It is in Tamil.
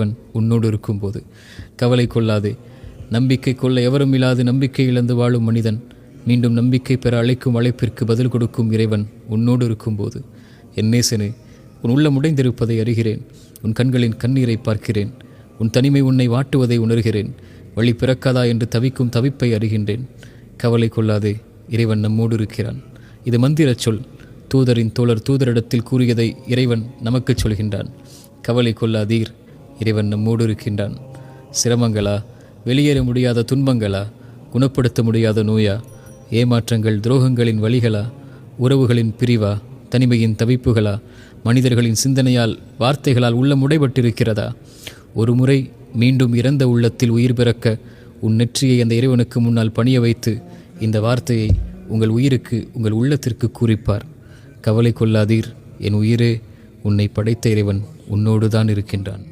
இறைவன் உன்னோடு இருக்கும்போது. கவலை கொள்ளாதே. நம்பிக்கை கொள்ள எவரும் இல்லாது நம்பிக்கை இழந்து வாழும் மனிதன் மீண்டும் நம்பிக்கை பெற அழைக்கும் அழைப்பிற்கு பதில் கொடுக்கும் இறைவன் உன்னோடு இருக்கும்போது. என் நேசனே, உன் உள்ளம் உடைந்திருப்பதை அறிகிறேன். உன் கண்களின் கண்ணீரை பார்க்கிறேன். உன் தனிமை உன்னை வாட்டுவதை உணர்கிறேன். வழி பிறக்காதா என்று தவிக்கும் தவிப்பை அறிகின்றேன். கவலை கொள்ளாதே, இறைவன் நம்மோடு இருக்கிறான். இது மந்திரச் சொல். தூதரின் தோழர் தூதரிடத்தில் கூறியதை இறைவன் நமக்கு சொல்கின்றான். கவலை கொள்ளாதீர், இறைவன் நம்மோடு இருக்கின்றான். சிரமங்களா, வெளியேற முடியாத துன்பங்களா, குணப்படுத்த முடியாத நோயா, ஏமாற்றங்கள் துரோகங்களின் வழிகளா, உறவுகளின் பிரிவா, தனிமையின் தவிப்புகளா, மனிதர்களின் சிந்தனையால் வார்த்தைகளால் உள்ளம் உடைபட்டிருக்கிறதா? ஒரு முறை மீண்டும் இறந்த உள்ளத்தில் உயிர் பிறக்க உன் நெற்றியை அந்த இறைவனுக்கு முன்னால் பணிய வைத்து இந்த வார்த்தையை உங்கள் உயிருக்கு, உங்கள் உள்ளத்திற்கு கூறிப்பார். கவலை கொள்ளாதீர், என் உயிரே, உன்னை படைத்த இறைவன் உன்னோடு தான் இருக்கின்றான்.